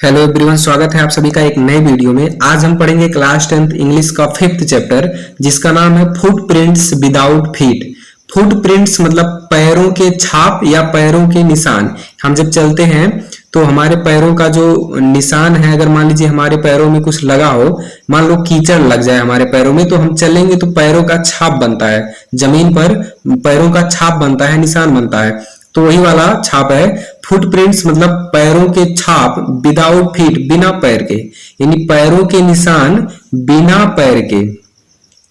Hello everyone, स्वागत है आप सभी का एक नए वीडियो में। आज हम पढ़ेंगे क्लास 10th इंग्लिश का 5th चैप्टर, जिसका नाम है फुटप्रिंट्स विदाउट फीट। फुटप्रिंट्स मतलब पैरों के छाप या पैरों के निशान। हम जब चलते हैं तो हमारे पैरों का जो निशान है, अगर मान लीजिए हमारे पैरों में कुछ लगा हो, मान लो कीचड़ लग जाए हमारे पैरों में, तो हम चलेंगे तो पैरों का छाप बनता है, जमीन पर पैरों का छाप बनता है, निशान बनता है। तो वही वाला छाप है फुटप्रिंट्स, मतलब पैरों के छाप विदाउट फीट, बिना पैर के, यानी पैरों के निशान बिना पैर के।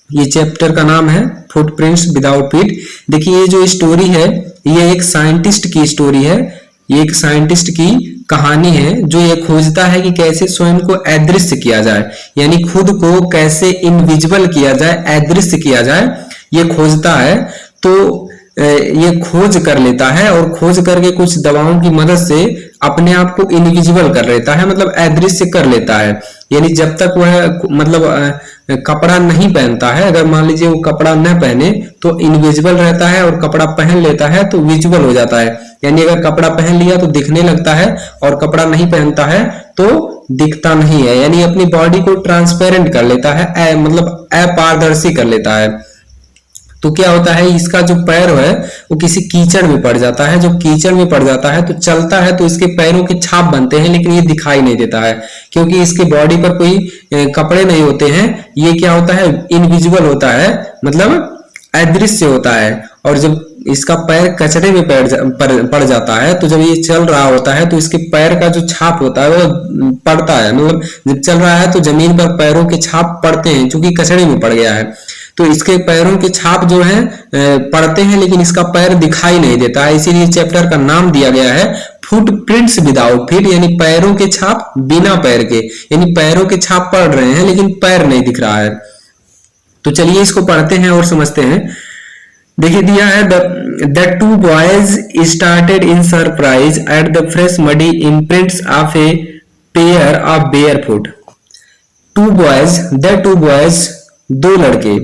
ये चैप्टर का नाम है फुटप्रिंट्स विदाउट फीट। देखिए, ये जो स्टोरी है ये एक साइंटिस्ट की स्टोरी है। ये एक साइंटिस्ट की कहानी है जो ये खोजता है कि कैसे स्वयं को अदृश्य किया जाए, यानी खुद को कैसे इनविजिबल किया जाए, अदृश्य किया जाए, ये खोजता है। तो ये खोज कर लेता है और खोज करके कुछ दवाओं की मदद से अपने आप को इनविजिबल कर लेता है, मतलब अदृश्य कर लेता है। यानी जब तक वह मतलब कपड़ा नहीं पहनता है, अगर मान लीजिए वो कपड़ा न पहने तो इनविजिबल रहता है, और कपड़ा पहन लेता है तो विजिबल हो जाता है। यानी अगर कपड़ा पहन लिया तो दिखने लगता है, और कपड़ा नहीं पहनता है तो दिखता नहीं है। यानी अपनी बॉडी को ट्रांसपेरेंट कर लेता है, मतलब अपारदर्शी कर लेता है। तो क्या होता है, इसका जो पैर है वो किसी कीचड़ में पड़ जाता है। जो कीचड़ में पड़ जाता है तो चलता है तो इसके पैरों के छाप बनते हैं, लेकिन ये दिखाई नहीं देता है क्योंकि इसके बॉडी पर कोई कपड़े नहीं होते हैं। ये क्या होता है, इनविजिबल होता है, मतलब अदृश्य होता है। और जब इसका पैर कचड़े में पड़ जाता है, तो जब ये चल रहा होता है तो इसके पैर का जो छाप होता है वो पड़ता है, मतलब जब चल रहा है तो जमीन पर पैरों के छाप पड़ते हैं, क्योंकि कचड़े में पड़ गया है। तो इसके पैरों के छाप जो है पड़ते हैं, लेकिन इसका पैर दिखाई नहीं देता है। इसीलिए चैप्टर का नाम दिया गया है फुटप्रिंट्स विदाउट फीट, यानी पैरों के छाप बिना पैर के। यानी पैरों के छाप पड़ रहे हैं लेकिन पैर नहीं दिख रहा है। तो चलिए इसको पढ़ते हैं और समझते हैं। देखिए, दिया है the two boys started in surprise at the fresh muddy imprints of a pair of bare foot. Two boys दो लड़के,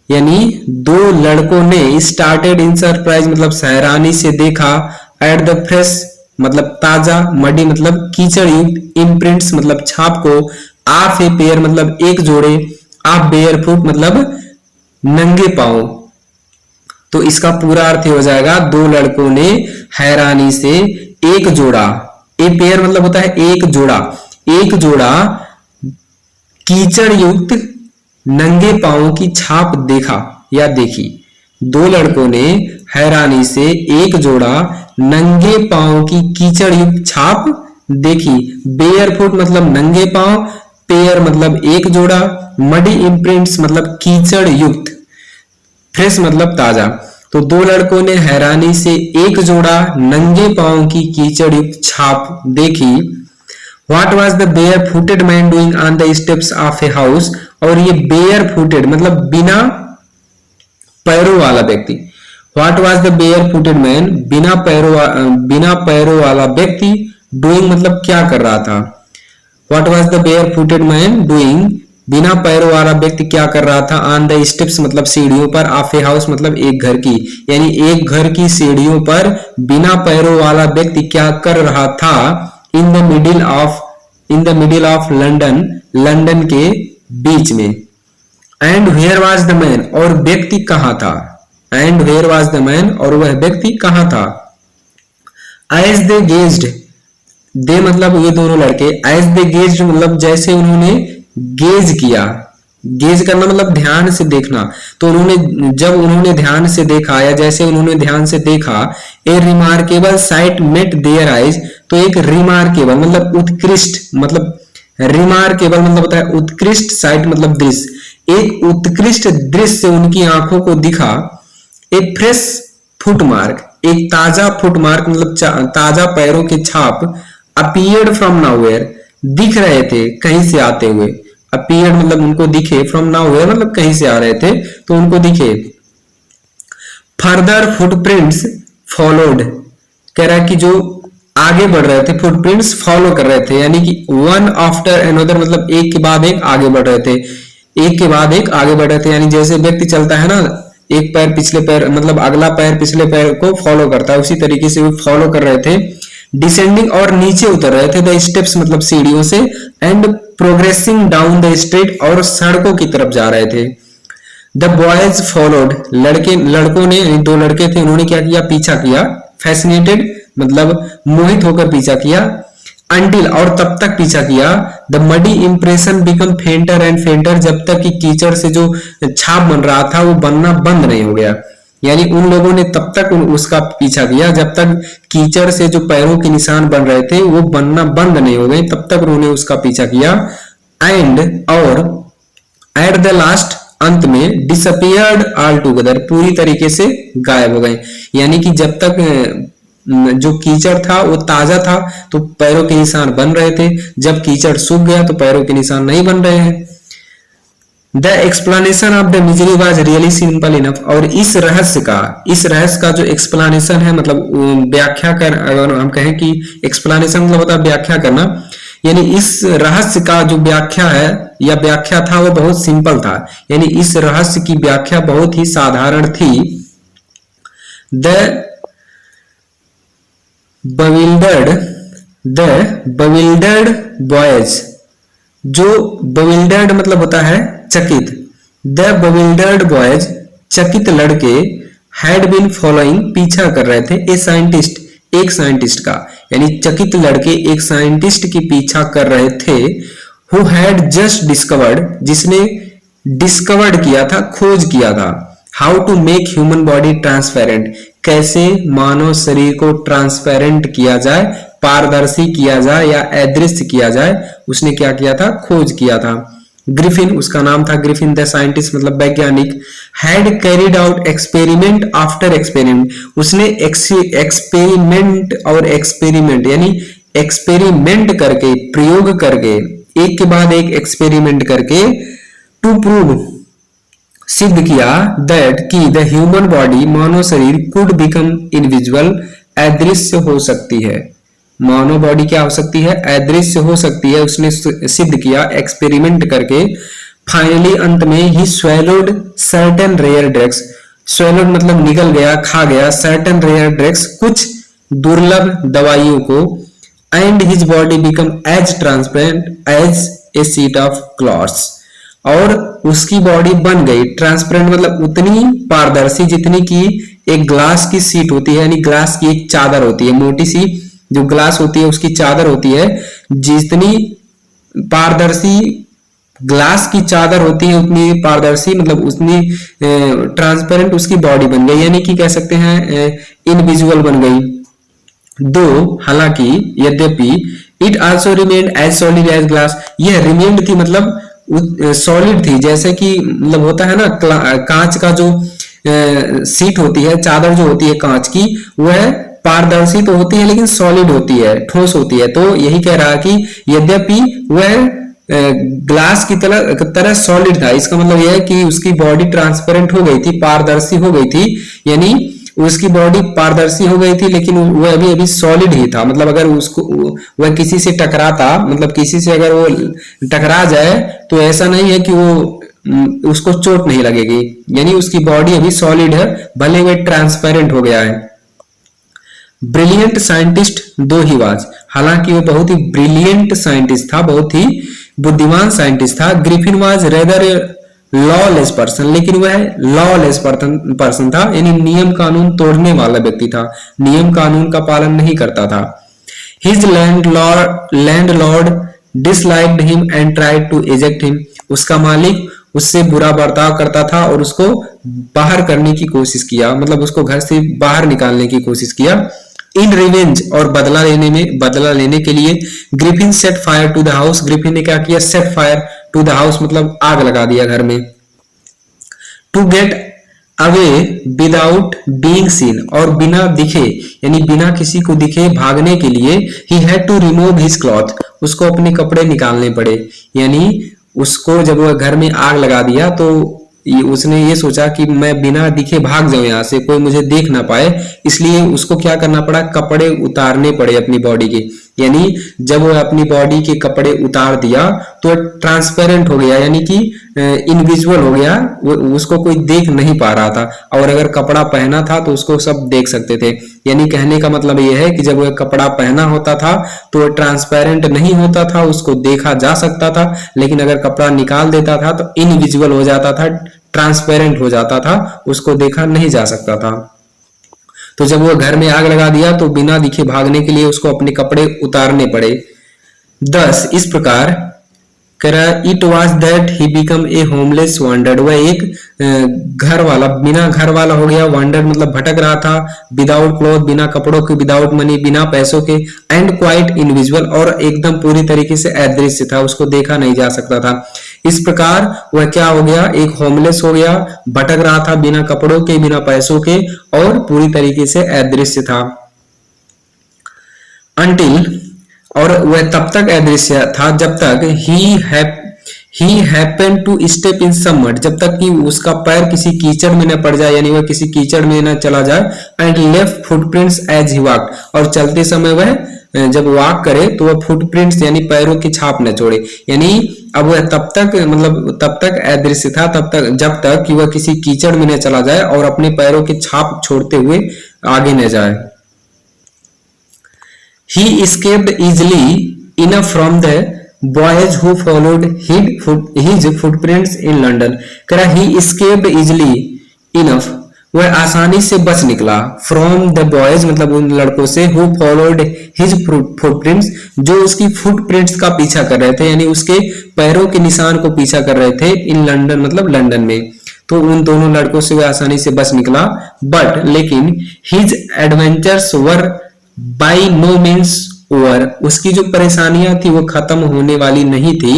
यानी दो लड़कों ने स्टार्टेड इन सरप्राइज मतलब हैरानी से देखा, एट द फ्रेश मतलब ताजा, मडी मतलब कीचड़ युक्त, इम्प्रिंट्स मतलब छाप को, ऑफ ए पेयर मतलब एक जोड़े, ऑफ बेयर फुट मतलब नंगे पांव। तो इसका पूरा अर्थ हो जाएगा, दो लड़कों ने हैरानी से एक जोड़ा, ए पेयर मतलब होता है एक जोड़ा, एक जोड़ा कीचड़ युक्त नंगे पांव की छाप देखा या देखी। दो लड़कों ने हैरानी से एक जोड़ा नंगे पांव की कीचड़ युक्त छाप देखी। बेयर फुट मतलब नंगे पांव, पेयर मतलब एक जोड़ा, मडी इम्प्रिंट्स मतलब कीचड़ युक्त, फ्रेश मतलब ताजा। तो दो लड़कों ने हैरानी से एक जोड़ा नंगे पांव की कीचड़ युक्त छाप देखी। What was the bare-footed man doing on the steps of a house? और ये bare-footed मतलब बिना पैरों वाला व्यक्ति। What was the bare-footed man? बिना पैरों वाला व्यक्ति doing मतलब क्या कर रहा था। What was the bare-footed man doing? बिना पैरों वाला व्यक्ति क्या कर रहा था, ऑन द स्टेप्स मतलब सीढ़ियों पर, ऑफ ए हाउस मतलब एक घर की, यानी एक घर की सीढ़ियों पर बिना पैरों वाला व्यक्ति क्या कर रहा था, in the middle of London, London के बीच में। And where was the man, और व्यक्ति कहां था, and where was the man, और वह व्यक्ति कहां था। एज दे गेज्ड, दे मतलब ये दोनों लड़के, एज दे गेज्ड मतलब जैसे उन्होंने गेज किया, गेज करना मतलब ध्यान से देखना। तो जब उन्होंने ध्यान से देखा या जैसे उन्होंने ध्यान से देखा, a remarkable sight met their eyes, तो एक रिमार्केबल मतलब उत्कृष्ट, मतलब रिमार्केबल मतलब होता है उत्कृष्ट, साइट मतलब दृश्य, एक उत्कृष्ट दृश्य उनकी आंखों को दिखा। ए फ्रेश फुटमार्क, एक ताजा फुटमार्क मतलब ताजा पैरों के छाप, अपीयर्ड फ्रॉम नाउवेयर, दिख रहे थे कहीं से आते हुए। अपीयर्ड मतलब उनको दिखे, फ्रॉम नाउवेयर मतलब कहीं से आ रहे थे तो उनको दिखे। फर्दर फुटप्रिंट्स फॉलोड, कह रहा है कि जो आगे बढ़ रहे थे, फुटप्रिंट्स फॉलो कर रहे थे, यानी कि वन आफ्टर अनदर मतलब एक के बाद एक आगे बढ़ रहे थे, एक के बाद एक आगे बढ़ रहे थे। यानी जैसे व्यक्ति चलता है ना, एक पैर पिछले पैर मतलब अगला पैर पिछले पैर को फॉलो करता है, उसी तरीके से वो फॉलो कर रहे थे। डिसेंडिंग और नीचे उतर रहे थे, द स्टेप्स मतलब सीढ़ियों से, and progressing down the street और सड़कों की तरफ जा रहे थे। द बॉयज फॉलोड, लड़कों ने, दो लड़के थे, उन्होंने क्या किया, पीछा किया। फैसिनेटेड मतलब मोहित होकर पीछा किया। अंटिल और तब तक पीछा किया। The muddy impression become फेंटर and फेंटर, जब तक कि कीचड़ से जो छाप बन रहा था वो बनना बंद नहीं हो गया। यानी उन लोगों ने तब तक उसका पीछा किया जब तक कीचड़ से जो पैरों के निशान बन रहे थे वो बनना बंद नहीं हो गए, तब तक उन्होंने उसका पीछा किया। एंड और एट द लास्ट, अंत में, डिसअपियर्ड ऑल टुगेदर, पूरी तरीके से गायब हो गए। यानी कि जब तक जो कीचड़ था वो ताजा था तो पैरों के निशान बन रहे थे, जब कीचड़ सूख गया तो पैरों के निशान नहीं बन रहे हैं। The explanation of the misery was really simple enough, और इस रहस्य का जो एक्सप्लेनेशन है, मतलब व्याख्या कर, अगर हम कहें कि एक्सप्लेनेशन मतलब होता है व्याख्या करना, यानी इस रहस्य का जो व्याख्या है या व्याख्या था वो बहुत सिंपल था, यानी इस रहस्य की व्याख्या बहुत ही साधारण थी। द bewildered boys, जो bewildered मतलब होता है चकित, the bewildered boys, चकित लड़के, had been following, पीछा कर रहे थे, a scientist, एक साइंटिस्ट का, यानी चकित लड़के एक साइंटिस्ट की पीछा कर रहे थे, who had just discovered, जिसने डिस्कवर्ड किया था, खोज किया था, how to make human body transparent, कैसे मानव शरीर को ट्रांसपेरेंट किया जाए, पारदर्शी किया जाए या अदृश्य किया जाए, उसने क्या किया था, खोज किया था। ग्रिफिन, उसका नाम था ग्रिफिन, द साइंटिस्ट मतलब वैज्ञानिक, had carried out experiment after experiment, उसने एक्सपेरिमेंट और एक्सपेरिमेंट यानी एक्सपेरिमेंट करके, प्रयोग करके, एक के बाद एक एक्सपेरिमेंट करके, टू प्रूव, सिद्ध किया, दैट कि द ह्यूमन बॉडी, मानव शरीर, कुड बिकम इनविजिबल, अदृश्य हो सकती है, मानव बॉडी क्या हो सकती है, अदृश्य हो सकती है, उसने सिद्ध किया एक्सपेरिमेंट करके। फाइनली, अंत में, he swallowed certain rare drugs, swallowed मतलब निगल गया, खा गया, सर्टेन रेयर ड्रग्स, कुछ दुर्लभ दवाइयों को, and his body become as transparent as a sheet of clothes, और उसकी बॉडी बन गई ट्रांसपेरेंट मतलब उतनी पारदर्शी जितनी की एक ग्लास की सीट होती है, यानी ग्लास की एक चादर होती है, मोटी सी जो ग्लास होती है उसकी चादर होती है, जितनी पारदर्शी ग्लास की चादर होती है उतनी पारदर्शी मतलब उतनी ट्रांसपेरेंट उसकी बॉडी बन गई, यानी कि कह सकते हैं इनविजिबल बन गई। दो हालांकि, यद्यपि, it also remained as solid as glass, यह रिमेन्ड थी मतलब सॉलिड थी, जैसे कि मतलब होता है ना कांच का जो सीट होती है, चादर जो होती है कांच की, वह पारदर्शी तो होती है लेकिन सॉलिड होती है, ठोस होती है। तो यही कह रहा कि यद्यपि वह ग्लास की तरह सॉलिड था, इसका मतलब यह है कि उसकी बॉडी ट्रांसपेरेंट हो गई थी, पारदर्शी हो गई थी, यानी उसकी बॉडी पारदर्शी हो गई थी लेकिन वह अभी सॉलिड ही था, मतलब अगर उसको वह किसी से टकराता, मतलब किसी से अगर वो टकरा जाए तो ऐसा नहीं है कि वो उसको चोट नहीं लगेगी, यानी उसकी बॉडी अभी सॉलिड है, भले वह ट्रांसपेरेंट हो गया है। ब्रिलियंट साइंटिस्ट दो ही वाज, हालांकि वो बहुत ही ब्रिलियंट साइंटिस्ट था, बहुत ही बुद्धिमान साइंटिस्ट था। Griffin was rather lawless person, लेकिन वह लॉलेस पर्सन था, यानी नियम कानून तोड़ने वाला व्यक्ति था, नियम कानून का पालन नहीं करता था। His landlord disliked him and tried to eject him, उसका मालिक उससे बुरा बर्ताव करता था और उसको बाहर करने की कोशिश किया, मतलब उसको घर से बाहर निकालने की कोशिश किया। इन रिवेंज, और बदला लेने के लिए, Griffin set fire to the house, Griffin ने क्या किया, set fire to the house मतलब आग लगा दिया घर में। To get away without being seen, और बिना दिखे यानी बिना किसी को दिखे भागने के लिए, he had to remove his cloth, उसको अपने कपड़े निकालने पड़े, यानी उसको जब वह घर में आग लगा दिया तो उसने ये सोचा कि मैं बिना दिखे भाग जाऊं यहाँ से, कोई मुझे देख ना पाए, इसलिए उसको क्या करना पड़ा, कपड़े उतारने पड़े अपनी बॉडी के, यानी जब वो अपनी बॉडी के कपड़े उतार दिया तो ट्रांसपेरेंट हो गया, यानी कि इनविजिबल हो गया, उसको कोई देख नहीं पा रहा था। और अगर कपड़ा पहना था तो उसको सब देख सकते थे। यानी कहने का मतलब ये है कि जब वह कपड़ा पहना होता था तो वह ट्रांसपेरेंट नहीं होता था, उसको देखा जा सकता था। लेकिन अगर कपड़ा निकाल देता था तो इनविजिबल हो जाता था, ट्रांसपेरेंट हो जाता था, उसको देखा नहीं जा सकता था। तो जब वो घर में आग लगा दिया तो बिना दिखे भागने के लिए उसको अपने कपड़े उतारने पड़े। 10 इस प्रकार करा it was that he become a homeless wandered, वह एक घर वाला, बिना घर वाला हो गया। वांडर्ड मतलब भटक रहा था। विदाउट क्लॉथ, बिना कपड़ों के, विदाउट मनी, बिना पैसों के, एंड क्वाइट इनविजिबल, और एकदम पूरी तरीके से अदृश्य था, उसको देखा नहीं जा सकता था। इस प्रकार वह क्या हो गया, एक होमलेस हो गया, भटक रहा था बिना कपड़ों के, बिना पैसों के, और पूरी तरीके से अदृश्य था। अंटिल, और वह तब तक अदृश्य था जब तक he happen to step in some mud, जब तक कि उसका पैर किसी कीचड़ में न पड़ जाए, यानी वह किसी कीचड़ में न चला जाए। And left footprints as he walked, और चलते समय वह जब वॉक करे तो वह फुटप्रिंट्स यानी पैरों की छाप न छोड़े। यानी अब वह तब तक अदृश्य था तब तक, जब तक कि वह किसी कीचड़ में न चला जाए और अपने पैरों की छाप छोड़ते हुए आगे न जाए। He escaped easily enough from the boys who followed his footprints in London. करा he escaped easily enough, वह आसानी से बच निकला। From the boys मतलब उन लड़कों से, who followed his footprints, जो उसकी footprints का पीछा कर रहे थे, यानी उसके पैरों के निशान को पीछा कर रहे थे। in London मतलब लंदन में, तो उन दोनों लड़कों से वह आसानी से बच निकला। But लेकिन his adventures were by no means over, उसकी जो परेशानियां थी वो खत्म होने वाली नहीं थी।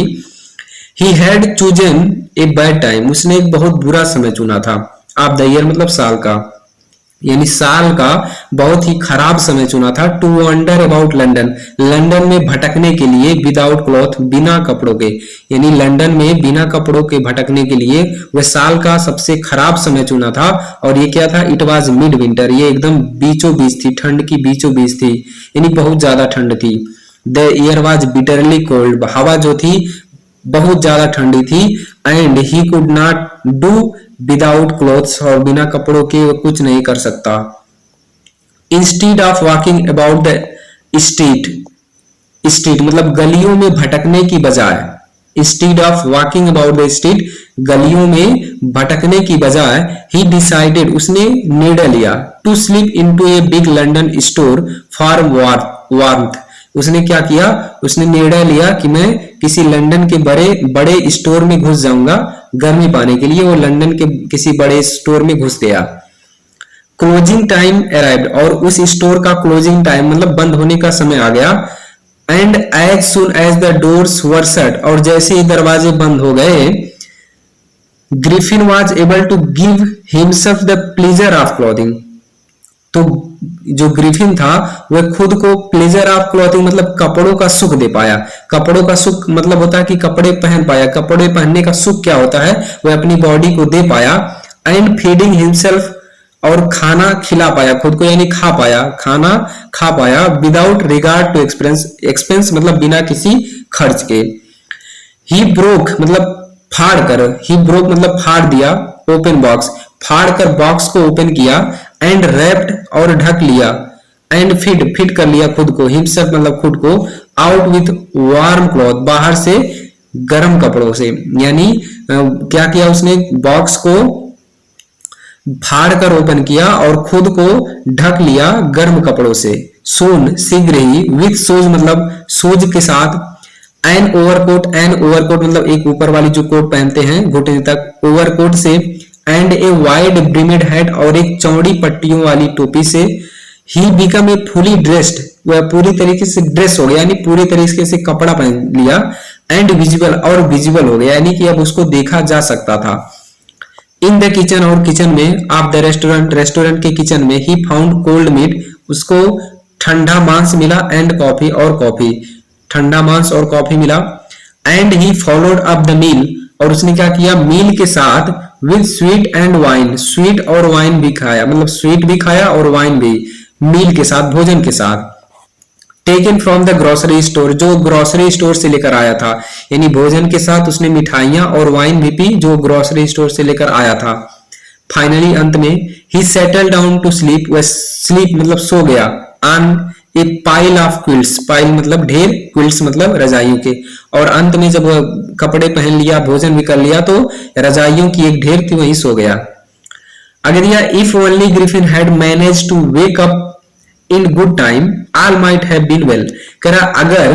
He had chosen a bad time, उसने एक बहुत बुरा समय चुना था। ऑफ द ईयर मतलब साल का, यानी साल का बहुत ही खराब समय चुना था। To wonder about London, London में भटकने के लिए, विदाउट क्लॉथ बिना कपड़ों के, यानी लंदन में बिना कपड़ों के भटकने के लिए वह साल का सबसे खराब समय चुना था। और ये क्या था, इट वाज मिड विंटर, ये एकदम बीचों बीच थी, ठंड की बीचों बीच थी, यानी बहुत ज्यादा ठंड थी। The year was bitterly cold, हवा जो थी बहुत ज्यादा ठंडी थी। And he could not do without clothes, और बिना कपड़ों के वो कुछ नहीं कर सकता। Instead of walking about the street मतलब गलियों में भटकने की बजाय, instead of walking about the street गलियों में भटकने की बजाय, ही डिसाइडेड उसने निर्णय लिया, to sleep into a big London store for warmth, उसने क्या किया, उसने निर्णय लिया कि मैं किसी लंदन के बड़े स्टोर में घुस जाऊंगा गर्मी पाने के लिए। वो लंदन के किसी बड़े स्टोर में घुस गया। क्लोजिंग टाइम अराइव्ड, और उस स्टोर का क्लोजिंग टाइम मतलब बंद होने का समय आ गया। And as soon as the doors were shut, और जैसे ही दरवाजे बंद हो गए, Griffin was able to give himself the pleasure of clothing, तो जो ग्रिफिन था वह खुद को प्लेजर ऑफ क्लॉथिंग मतलब कपड़ों का सुख दे पाया। कपड़ों का सुख मतलब होता है कि कपड़े पहन पाया, कपड़े पहनने का सुख क्या होता है, वह अपनी बॉडी को दे पाया। एंड फीडिंग हिमसेल्फ, और खाना खिला पाया खुद को, यानी खाना खा पाया। विदाउट रिगार्ड टू एक्सपेंस मतलब बिना किसी खर्च के। ही ब्रोक मतलब फाड़ दिया, ओपन बॉक्स, फाड़ कर बॉक्स को ओपन किया। एंड रैप्ड और ढक लिया। एंड फिट कर लिया खुद को, हिमसेल्फ मतलब खुद को, आउट विथ वार्म क्लॉथ बाहर से गर्म कपड़ों से, यानी क्या किया उसने, बॉक्स को फाड़ कर ओपन किया और खुद को ढक लिया गर्म कपड़ों से। सून शीघ्र ही, विथ शूज मतलब शूज के साथ। एन ओवरकोट मतलब एक ऊपर वाली जो कोट पहनते हैं घुटने तक, ओवरकोट से। एंड ए वाइड ब्रिमेड हैट, और एक चौड़ी पट्टियों वाली टोपी से। He become a fully dressed, वह पूरी तरीके से ड्रेस हो गया, यानी पूरी तरीके से कपड़ा पहन लिया। एंड विजिबल, और विजिबल हो गया, यानी कि अब उसको देखा जा सकता था। इन द किचन, और किचन में। ऑफ द रेस्टोरेंट के किचन में। ही फाउंड कोल्ड मीट, उसको ठंडा मांस मिला। एंड कॉफी, और कॉफी, ठंडा मांस और कॉफी मिला। And he followed up the meal, और उसने क्या किया, मील के साथ with sweet and wine, sweet और वाइन भी खाया, मतलब स्वीट भी खाया और वाइन भी, मील के साथ, भोजन के साथ। Taken from the grocery store, जो ग्रोसरी स्टोर से लेकर आया था, यानी भोजन के साथ उसने मिठाइयां और वाइन भी पी जो ग्रोसरी स्टोर से लेकर आया था। फाइनली अंत में ही सेटल डाउन टू स्लीप, वह स्लीप मतलब सो गया, on A pile of quilts, pile मतलब ढेर, क्विल्ट्स मतलब रजाइयों के, और अंत में जब वह कपड़े पहन लिया, भोजन भी कर लिया, तो रजाइयों की एक ढेर थी वहीं सो गया। अगर यह if only Griffin had manage to wake up in good time all might have been well, कह रहा अगर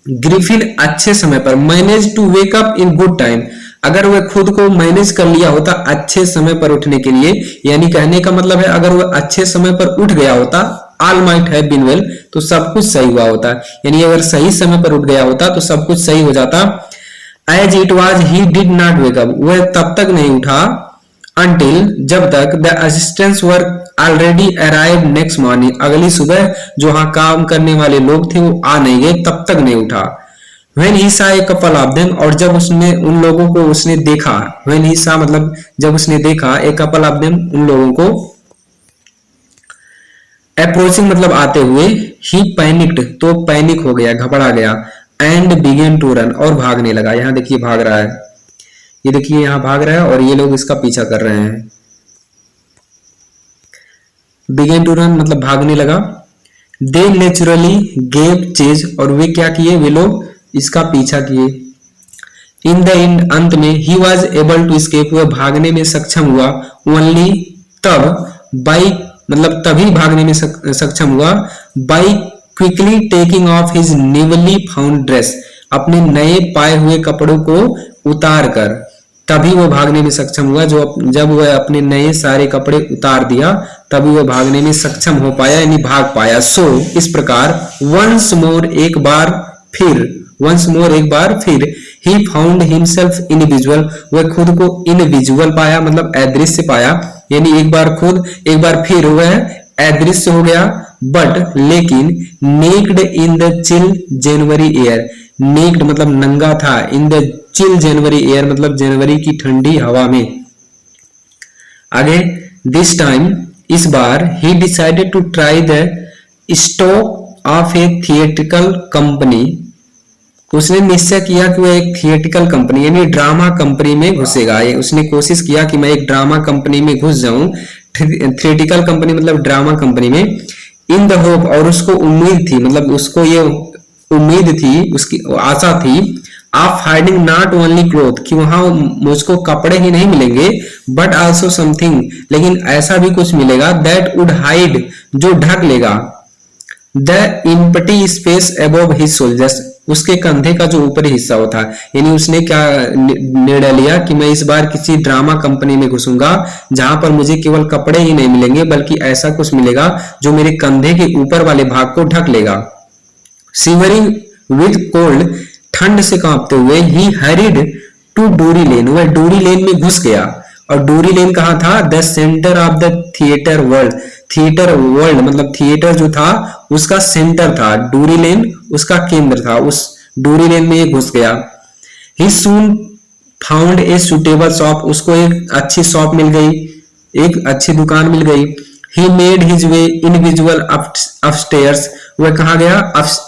ग्रिफिन अच्छे समय पर, manage to wake up in good time, अगर वह खुद को मैनेज कर लिया होता अच्छे समय पर उठने के लिए, यानी कहने का मतलब है अगर वह अच्छे समय पर उठ गया होता, all might have been well, तो सब कुछ सही हुआ होता, यानी अगर सही समय पर उठ गया होता तो सब कुछ सही हो जाता। As it was he did not wake up, वह तब तक नहीं उठा, अंटिल जब तक the assistants were already arrive next morning, अगली सुबह जो वहां काम करने वाले लोग थे वो आ नहीं गए, तब तक नहीं उठा। When he saw a couple of them, और जब उसने उन लोगों को उसने देखा, when he saw मतलब जब उसने देखा, a couple of them उन लोगों को, approaching मतलब आते हुए, he panicked तो पैनिक हो गया, घबरा गया, and began to run और भागने लगा। यहाँ देखिए भाग रहा है, ये देखिए यहाँ भाग रहा है और ये लोग इसका पीछा कर रहे हैं। began to run मतलब भागने लगा। they naturally gave chase, और वे क्या किए, वे लोग इसका पीछा किए। इन द एंड अंत में he was able to escape, वह भागने में सक्षम हुआ, ओनली तब, बाई मतलब तभी भागने में सक्षम हुआ, by quickly taking of his newly found dress, अपने नए पाए हुए कपड़ों को उतार कर, तभी वो भागने में सक्षम हुआ, जब वह अपने नए सारे कपड़े उतार दिया तभी वह भागने में सक्षम हो पाया, यानी भाग पाया। सो इस प्रकार वंस मोर एक बार फिर, वंस मोर एक बार फिर, ही फाउंड हिमसेल्फ इनविजुअल, वह खुद को इनविजुअल पाया मतलब अदृश्य पाया, यानी एक बार खुद, एक बार फिर वह अदृश्य हो गया, बट लेकिन naked in the chill January air, naked मतलब नंगा था, in the chill January air मतलब जनवरी की ठंडी हवा में। आगे दिस टाइम इस बार he decided to try the stock of a theatrical company, उसने निश्चय किया कि वह एक थिएट्रिकल कंपनी यानी ड्रामा कंपनी में घुसेगा। उसने कोशिश किया कि मैं एक ड्रामा कंपनी में घुस जाऊं, थिएट्रिकल कंपनी मतलब ड्रामा कंपनी में, इन द होप, और उसको उम्मीद थी मतलब उसको ये उम्मीद थी, उसकी आशा थी, of finding not only cloth, कि वहां मुझको कपड़े ही नहीं मिलेंगे, बट आल्सो समथिंग, लेकिन ऐसा भी कुछ मिलेगा, दैट वुड हाइड, जो ढक लेगा, the empty space above his shoulders, उसके कंधे का जो ऊपरी हिस्सा होता है, यानी उसने क्या निर्णय लिया कि मैं इस बार किसी ड्रामा कंपनी में घुसूंगा जहां पर मुझे केवल कपड़े ही नहीं मिलेंगे बल्कि ऐसा कुछ मिलेगा जो मेरे कंधे के ऊपर वाले भाग को ढक लेगा। शिवरिंग विद कोल्ड, ठंड से कांपते हुए, ही हरिड टू डोरी लेन, वह डोरी लेन में घुस गया। और डोरी लेन कहाँ था? The centre of the theatre world, theatre world मतलब थिएटर जो था उसका सेंटर था, डोरी लेन उसका केंद्र था, उस डोरी लेन में ये घुस गया। ही सून फाउंड ए सुटेबल शॉप, उसको एक अच्छी शॉप मिल गई, एक अच्छी दुकान मिल गई। He made his way invisible upstairs, वह कहाँ गया?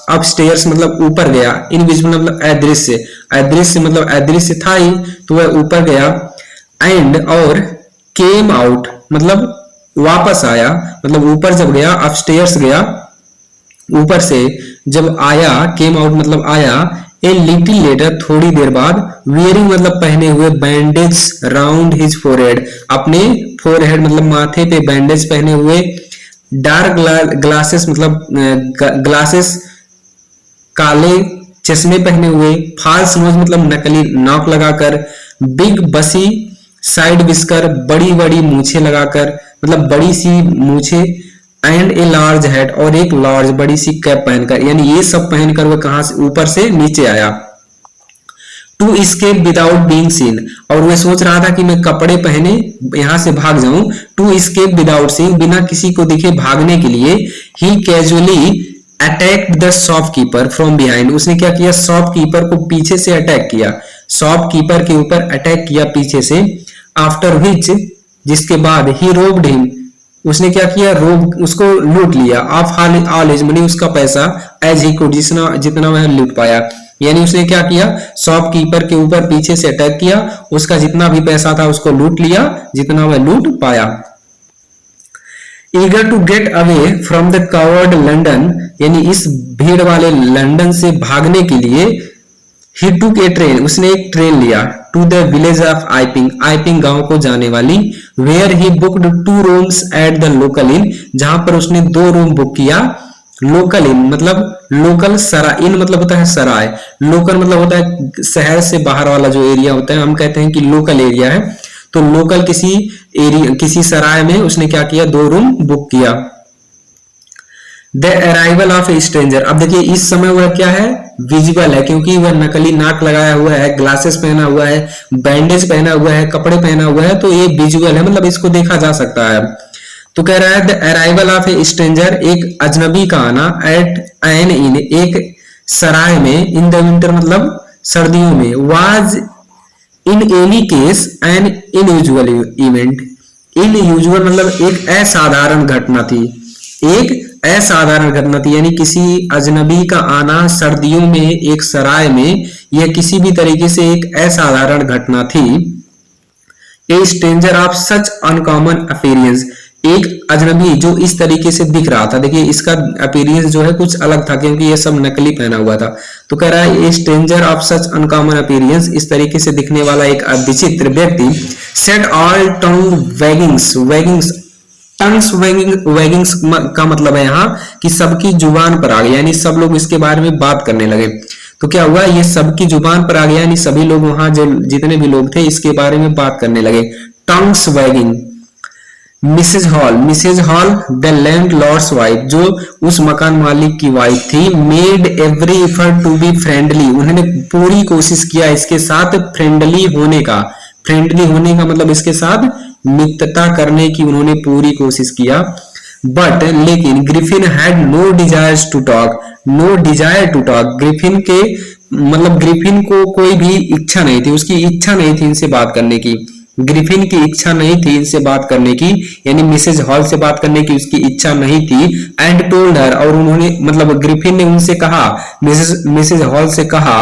अपस्टेयर्स मतलब ऊपर गया, इनविजुअल मतलब अदृश्य, अदृश्य मतलब अदृश्य था ही तो वह ऊपर गया। एंड और केम आउट मतलब वापस आया, मतलब ऊपर जब गया अपस्टेयर्स गया, ऊपर से जब आया, केम आउट मतलब आया, ए लिटिल लेटर थोड़ी देर बाद, वियरिंग मतलब पहने हुए, बैंडेज राउंड हिज फोरहेड, अपने फोरहेड मतलब माथे पे बैंडेज पहने हुए, डार्क ग्लासेस मतलब ग्लासेस काले चश्मे पहने हुए, फाल्स नोज मतलब नकली नाक लगाकर, बिग बसी साइड विस्कर बड़ी बड़ी मूछें लगाकर मतलब बड़ी सी मूछे, एंड ए लार्ज हेड और एक लार्ज बड़ी सी कैप पहनकर, यानी ये सब पहनकर वह कहां से ऊपर से नीचे आया। To escape without being seen, और वह सोच रहा था कि मैं कपड़े पहने यहां से भाग जाऊं। टू एस्केप विदाउट सीन, बिना किसी को दिखे भागने के लिए। He casually attacked the shopkeeper from behind, उसने क्या किया? शॉपकीपर को पीछे से अटैक किया, शॉपकीपर के ऊपर अटैक किया पीछे से। आफ्टर विच, जिसके बाद, ही रोब्ड हिम, उसने क्या किया, रोब उसको लूट लिया, ऑफ ऑल हिज मनी, उसका पैसा, एज ही कुड, जितना जितना वह लूट पाया। यानी उसने क्या किया, शॉपकीपर के ऊपर पीछे से अटैक किया, उसका जितना भी पैसा था उसको लूट लिया, जितना वह लूट पाया। Eager to get away from the crowded London, यानी इस भीड़ वाले लंदन से भागने के लिए, ही टूक ए ट्रेन, उसने एक ट्रेन लिया, to the village of Iping, Iping गांव को जाने वाली, where he booked 2 rooms at the local inn, जहां पर उसने 2 रूम बुक किया। लोकल इन मतलब लोकल सराय, इन मतलब होता है सराय, लोकल मतलब होता है शहर से बाहर वाला जो एरिया होता है, हम कहते हैं कि लोकल एरिया है। तो लोकल किसी एरिया, किसी सराय में उसने क्या किया, 2 रूम बुक किया। The arrival of A stranger, अब देखिए इस समय वह क्या है, विजिबल है, क्योंकि वह नकली नाक लगाया हुआ है, ग्लासेस पहना हुआ है, बैंडेज पहना हुआ है, कपड़े पहना हुआ है, तो ये विजुअल है, मतलब इसको देखा जा सकता है। तो कह रहा है the arrival of A stranger, एक अजनबी का आना, एट एन इन, एक सराय में, इन द विंटर मतलब सर्दियों में, was in any case an unusual event, unusual मतलब एक असाधारण घटना थी, एक असाधारण घटना थी, यानी किसी अजनबी का आना सर्दियों में एक सराय में, यह किसी भी तरीके से एक असाधारण घटना थी। ए stranger of such uncommon appearance, एक अजनबी जो इस तरीके से दिख रहा था, देखिए इसका अपीयरेंस जो है कुछ अलग था, क्योंकि ये सब नकली पहना हुआ था। तो कह रहा है ए stranger of such uncommon appearance, इस तरीके से दिखने वाला एक विचित्र व्यक्ति, सेट ऑल टंग वैगिंग्स, वैगिंग्स टंग्स वैगिंग्स का मतलब है यहाँ कि सबकी जुबान पर आ गया, यानी सब लोग इसके बारे में बात करने लगे। तो क्या हुआ, ये सबकी जुबान पर आ गया, यानी सभी लोग वहां जो जितने भी लोग थे इसके बारे में बात करने लगे। Tongues wagging. Mrs Hall the landlord's wife, जो उस मकान मालिक की वाइफ थी, made every effort to be friendly, उन्होंने पूरी कोशिश किया इसके साथ फ्रेंडली होने का, फ्रेंडली होने का मतलब इसके साथ मित्रता करने की उन्होंने पूरी कोशिश किया। बट लेकिन Griffin had no desire to talk, no desire to talk, Griffin के मतलब ग्रिफिन को कोई भी इच्छा नहीं थी, उसकी इच्छा नहीं थी इनसे बात करने की, ग्रिफिन की इच्छा नहीं थी इनसे बात करने की, यानी मिसेज हॉल से बात करने की उसकी इच्छा नहीं थी। एंड टोल्ड हर, और उन्होंने मतलब ग्रिफिन ने उनसे कहा, मिसेज हॉल से कहा,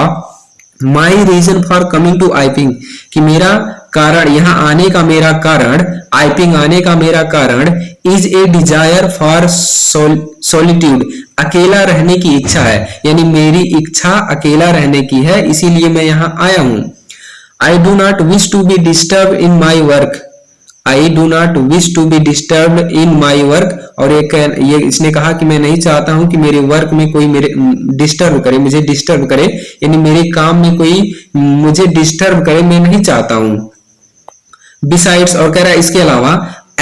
my reason for coming to Iping, कि मेरा कारण, यहाँ आने का मेरा कारण, आइपिंग आने का मेरा कारण, is a desire for solitude, अकेला रहने की इच्छा है, यानी मेरी इच्छा अकेला रहने की है, इसीलिए मैं यहाँ आया हूं। I do not wish to be disturb in my work, I do not wish to be disturb in my work, और ये इसने कहा कि मैं नहीं चाहता हूं कि मेरे वर्क में कोई मेरे डिस्टर्ब करे, मुझे डिस्टर्ब करे, यानी मेरे काम में कोई मुझे डिस्टर्ब करे, मैं नहीं चाहता हूं। बिसाइड्स, और कह रहा है इसके अलावा,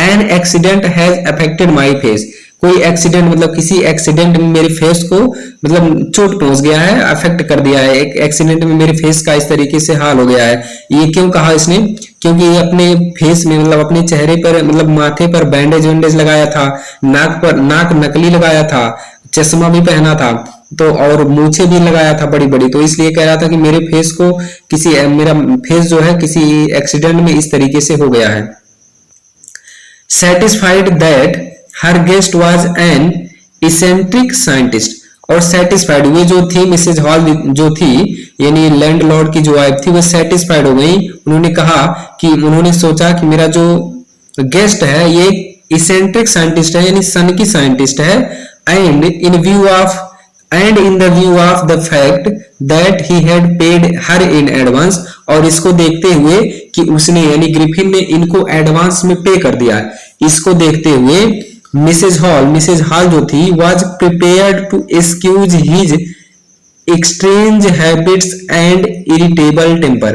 an accident has affected my face, कोई एक्सीडेंट मतलब किसी एक्सीडेंट में मेरे फेस को मतलब चोट पहुंच गया है, अफेक्ट कर दिया है, एक एक्सीडेंट में मेरे फेस का इस तरीके से हाल हो गया है। ये क्यों कहा इसने, क्योंकि ये अपने फेस में मतलब अपने चेहरे पर मतलब माथे पर बैंडेज वैंडेज लगाया था, नाक नकली लगाया था, चश्मा भी पहना था, तो और मूछें भी लगाया था बड़ी बड़ी, तो इसलिए कह रहा था कि मेरे फेस को मेरा फेस जो है किसी एक्सीडेंट में इस तरीके से हो गया है। Satisfied that her guest was an eccentric scientist, और सेटिस्फाइड हुए जो थी मिसेज हॉल जो थी, यानी लैंडलॉर्ड की जो वाइफ थी, वो सेटिस्फाइड हो गई। उन्होंने कहा कि उन्होंने सोचा कि मेरा जो गेस्ट है ये इसेंट्रिक साइंटिस्ट है, यानी सन की साइंटिस्ट है, and in the view of the fact that he had paid her in advance, और इसको देखते हुए कि उसने यानी ग्रिफिन ने इनको एडवांस में पे कर दिया, इसको देखते हुए मिसेज हॉल जो थी was prepared to excuse his strange habits and irritable temper,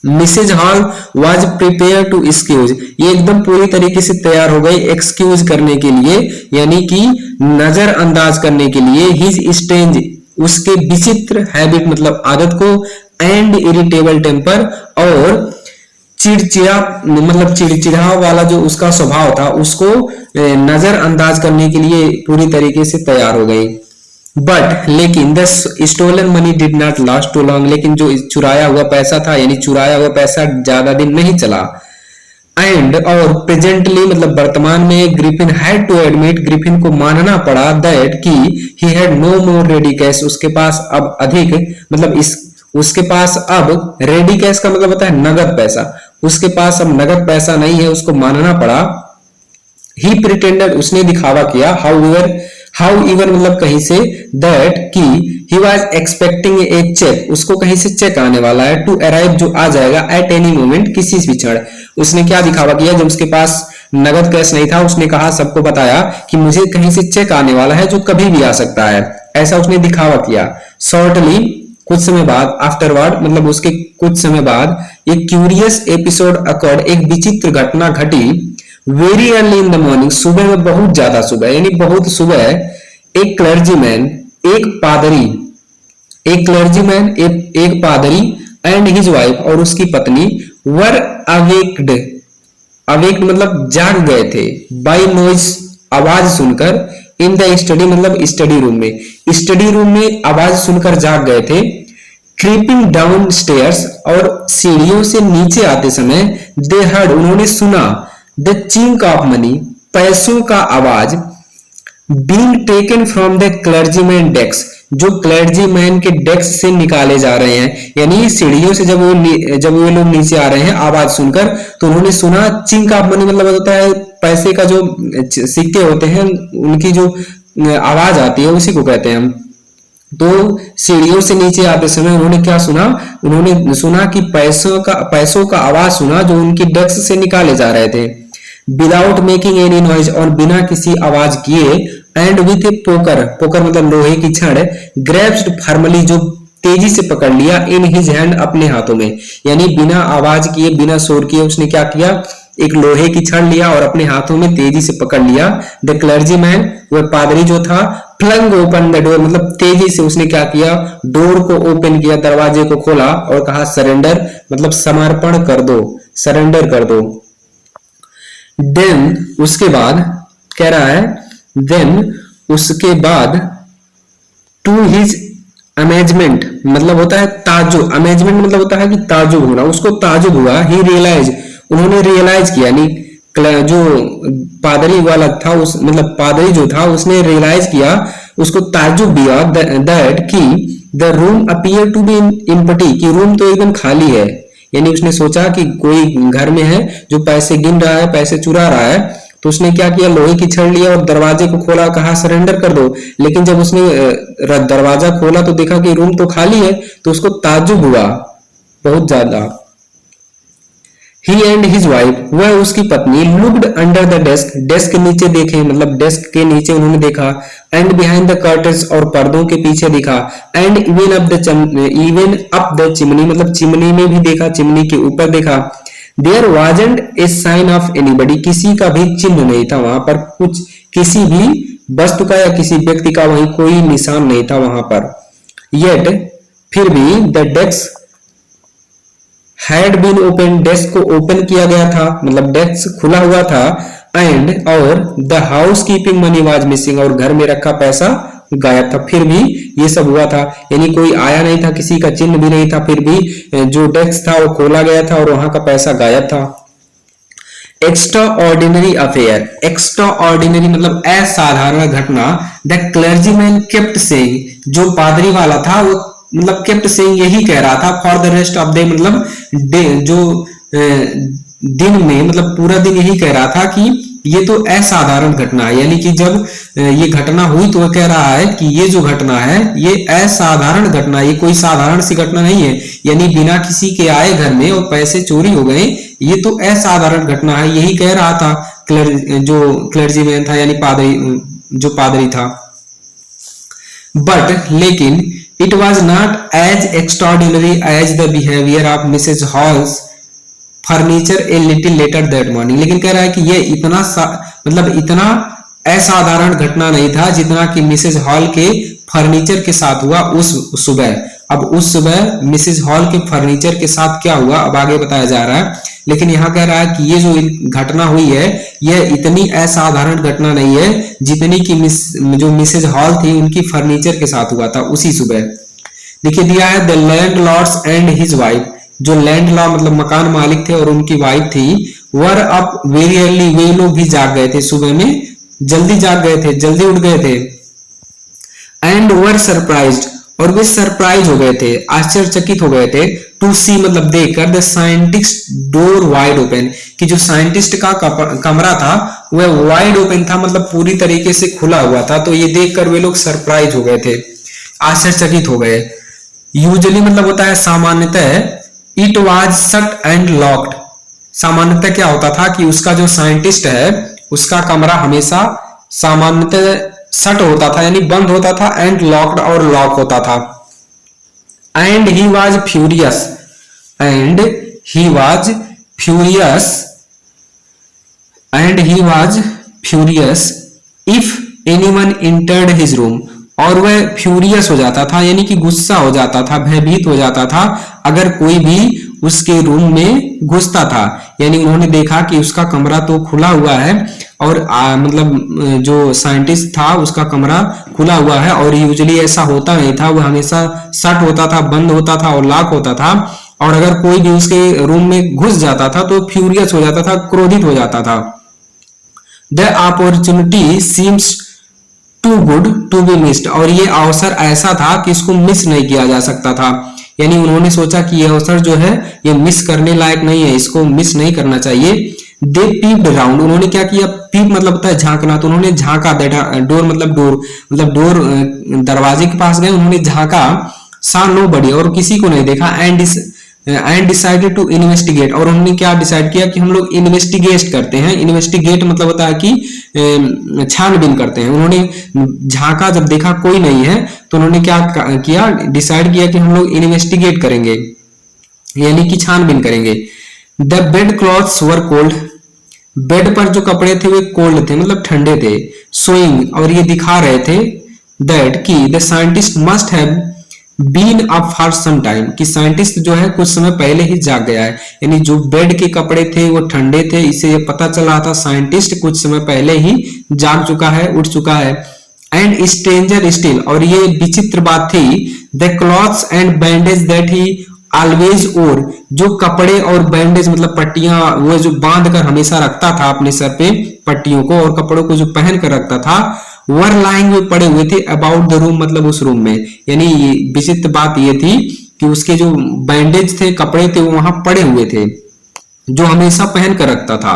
Mrs Hall was prepare to excuse, ये एकदम पूरी तरीके से तैयार हो गई एक्सक्यूज करने के लिए, यानी कि नजरअंदाज करने के लिए, हिज स्ट्रेंज, उसके विचित्र हैबिट मतलब आदत को, एंड इरिटेबल टेम्पर, और चिड़चिड़ा मतलब चिड़चिड़ा वाला जो उसका स्वभाव था उसको नजरअंदाज करने के लिए पूरी तरीके से तैयार हो गई। बट लेकिन the stolen money did not last too long, लेकिन जो चुराया हुआ पैसा था, यानी चुराया हुआ पैसा ज्यादा दिन नहीं चला। एंड और प्रेजेंटली मतलब वर्तमान में Griffin had to admit, Griffin को मानना पड़ा दैट कि he had no more ready cash, उसके पास अब अधिक मतलब इस उसके पास अब रेडी कैश का मतलब होता है नगद पैसा, उसके पास अब नगद पैसा नहीं है, उसको मानना पड़ा। ही प्रिटेंडेड, उसने दिखावा किया, हाउ इवन मतलब कहीं से, दैट कि he was expecting a cheque, उसको कहीं से चेक आने वाला है, टू अराइव जो आ जाएगा, एट एनी मोमेंट किसी भी क्षण। उसने क्या दिखावा किया, जब उसके पास नगद कैश नहीं था उसने कहा, सबको बताया कि मुझे कहीं से चेक आने वाला है जो कभी भी आ सकता है, ऐसा उसने दिखावा किया। शॉर्टली, कुछ समय बाद, आफ्टरवर्ड मतलब उसके कुछ समय बाद, एक क्यूरियस एपिसोड अकर्ड, एक विचित्र घटना घटी, very early in the morning, सुबह में बहुत ज्यादा सुबह यानी बहुत सुबह, एक क्लर्जीमैन, एक पादरी, एक पादरी एंड हिज वाइफ और उसकी पत्नी वर अवेक्ड, अवेक्ड मतलब जाग गए थे, बाय नॉइज आवाज सुनकर, इन द स्टडी मतलब स्टडी रूम में, स्टडी रूम में आवाज सुनकर जाग गए थे। क्रीपिंग डाउन स्टेयर्स, और सीढ़ियों से नीचे आते समय, दे हर्ड उन्होंने सुना, द चिंक ऑफ मनी पैसों का आवाज, being taken from the clergyman desk जो क्लर्जीमैन के डेस्क से निकाले जा रहे हैं, यानी सीढ़ियों से जब वो लोग नीचे आ रहे हैं आवाज सुनकर, तो उन्होंने सुना, चिंक ऑफ मनी मतलब होता है पैसे का जो सिक्के होते हैं उनकी जो आवाज आती है उसी को कहते हैं हम। तो सीढ़ियों से नीचे आते समय उन्होंने क्या सुना, उन्होंने सुना कि पैसों का आवाज सुना जो उनकी डेस्क से निकाले जा रहे थे, विदाउट मेकिंग एनी नॉइज और बिना किसी आवाज किए, and with A poker, poker मतलब लोहे की छड़, ग्रैब्ड फर्मली जो तेजी से पकड़ लिया, इन हिज हैंड अपने हाथों में, यानी बिना आवाज किए बिना शोर किए उसने क्या किया, एक लोहे की छड़ लिया और अपने हाथों में तेजी से पकड़ लिया। द क्लर्जी मैन, वह पादरी जो था, फ्लंग ओपन द डोर मतलब तेजी से उसने क्या किया, डोर को ओपन किया, दरवाजे को खोला और कहा सरेंडर मतलब समर्पण कर दो, सरेंडर कर दो। देन उसके बाद कह रहा है, देन उसके बाद, टू हिज अमेजमेंट मतलब होता है ताजुब, अमेजमेंट मतलब होता है कि ताजुब होना, उसको ताजुब हुआ, ही रियलाइज उन्होंने रियलाइज किया, यानी जो पादरी वाला था उस मतलब पादरी जो था उसने रियलाइज किया, उसको ताजुब हुआ दैट कि the room appear to be empty, कि रूम तो एकदम खाली है, यानी उसने सोचा कि कोई घर में है जो पैसे गिन रहा है, पैसे चुरा रहा है, तो उसने क्या किया, लोहे की छड़ लिया और दरवाजे को खोला, कहा सरेंडर कर दो। लेकिन जब उसने दरवाजा खोला तो देखा कि रूम तो खाली है, तो उसको ताज्जुब हुआ बहुत ज्यादा। ही एंड हिज वाइफ, वह उसकी पत्नी, looked under the desk, desk के नीचे देखे मतलब डेस्क के नीचे उन्होंने देखा, एंड बिहाइंड द कर्टन्स और पर्दों के पीछे देखा, and even up the chimney मतलब चिमनी में भी देखा, चिमनी के ऊपर देखा। There wasn't a sign of anybody, किसी का भी चिन्ह नहीं था वहां पर, कुछ किसी भी वस्तु का या किसी व्यक्ति का वहीं कोई निशान नहीं था वहां पर। येट फिर भी the desk had been open, desk को ओपन किया गया था मतलब डेस्क खुला हुआ था, एंड और the house keeping money was missing, और घर में रखा पैसा गायब था। फिर भी ये सब हुआ था, यानी कोई आया नहीं था, किसी का चिन्ह भी नहीं था, फिर भी जो डेस्क था वो खोला गया था और वहां का पैसा गायब था। Extra ordinary affair, extra ordinary मतलब असाधारण घटना। द क्लर्जीमैन केप्ट सेइंग, जो पादरी वाला था वो मतलब केप्ट सेइंग यही कह रहा था, for the rest of day मतलब डे जो दिन में मतलब पूरा दिन यही कह रहा था कि ये तो असाधारण घटना है, यानी कि जब ये घटना हुई तो वह कह रहा है कि ये जो घटना है ये असाधारण घटना, ये कोई साधारण सी घटना नहीं है, यानी बिना किसी के आए घर में और पैसे चोरी हो गए, ये तो असाधारण घटना है, यही कह रहा था जो क्लर्जीमैन था यानी पादरी, जो पादरी था। बट लेकिन it was not as extraordinary as the behaviour of Mrs Hall's furniture a little later that morning, लेकिन कह रहा है कि ये इतना मतलब इतना असाधारण घटना नहीं था जितना कि मिसेज हॉल के फर्नीचर के साथ हुआ उस सुबह। अब उस सुबह मिसेज हॉल के फर्नीचर के साथ क्या हुआ अब आगे बताया जा रहा है, लेकिन यहाँ कह रहा है कि ये जो घटना हुई है यह इतनी असाधारण घटना नहीं है जितनी कि जो मिसेज हॉल थी उनकी फर्नीचर के साथ हुआ था उसी सुबह। देखिए दिया है the landlords and his wife, जो लैंड लॉ मतलब मकान मालिक थे और उनकी वाइफ थी, वर अप वेरी अर्ली, वे लोग भी जाग गए थे, सुबह में जल्दी जाग गए थे, जल्दी उठ गए थे। एंड वर सरप्राइज्ड, और वे सरप्राइज हो गए थे, आश्चर्यचकित हो गए थे, टू सी मतलब देखकर, the scientist door wide open, कि जो साइंटिस्ट का कमरा था वह वाइड ओपन था, मतलब पूरी तरीके से खुला हुआ था। तो ये देखकर वे लोग सरप्राइज हो गए थे, आश्चर्यचकित हो गए। यूजुअली मतलब होता है सामान्यतः, it was shut and locked, सामान्यतः क्या होता था कि उसका जो साइंटिस्ट है उसका कमरा हमेशा सामान्यतः शट होता था यानी बंद होता था, एंड लॉक्ड और लॉक होता था। And he was furious, and he was furious, and he was furious if anyone entered his room, और वह फ्यूरियस हो जाता था यानी कि गुस्सा हो जाता था, भयभीत हो जाता था अगर कोई भी उसके रूम में घुसता था। यानी उन्होंने देखा कि उसका कमरा तो खुला हुआ है और मतलब जो साइंटिस्ट था उसका कमरा खुला हुआ है, और यूजुअली ऐसा होता नहीं था, वो हमेशा शट होता था, बंद होता था और लॉक होता था। और अगर कोई भी उसके रूम में घुस जाता था तो फ्यूरियस हो जाता था, क्रोधित हो जाता था। The opportunity seems too good to be missed, और ये अवसर ऐसा था कि इसको मिस नहीं किया जा सकता था। यानी उन्होंने सोचा कि ये अवसर जो है ये मिस करने लायक नहीं है, इसको मिस नहीं करना चाहिए। दे पीप्ड राउंड, उन्होंने क्या किया, पीप मतलब होता है झांकना, तो उन्होंने झांका, डोर मतलब डोर दरवाजे के पास गए, उन्होंने झांका, सा नो बडी, और किसी को नहीं देखा। एंड डिसाइडेड टू इन्वेस्टिगेट, और उन्होंने क्या डिसाइड किया कि हम लोग इन्वेस्टिगेट करते हैं। इन्वेस्टिगेट मतलब होता है कि छानबीन करते हैं। उन्होंने झांका, जब देखा कोई नहीं है तो उन्होंने क्या किया, डिसाइड किया कि हम लोग इन्वेस्टिगेट करेंगे यानी कि छानबीन करेंगे। The bed clothes were cold, bed पर जो कपड़े थे वे कोल्ड थे मतलब ठंडे थे। सोइंग, और ये दिखा रहे थे दैट कि the scientist must have been up for some time, कि साइंटिस्ट जो है कुछ समय पहले ही जाग गया है। यानी जो बेड के कपड़े थे वो ठंडे थे, इससे ये पता चल रहा था साइंटिस्ट कुछ समय पहले ही जाग चुका है, उठ चुका है। एंड स्ट्रेंजर स्टिल, और ये विचित्र बात थी, the clothes and bandage that he always wore, जो कपड़े और बैंडेज मतलब पट्टियां वो जो बांध कर हमेशा रखता था अपने सर पे, पट्टियों को और कपड़ों को जो पहन कर रखता था, वर लाइंग में पड़े हुए थे अबाउट द रूम, मतलब उस रूम में। यानी विचित्र बात ये थी कि उसके जो बैंडेज थे, कपड़े थे, वो वहां पड़े हुए थे जो हमेशा पहन कर रखता था।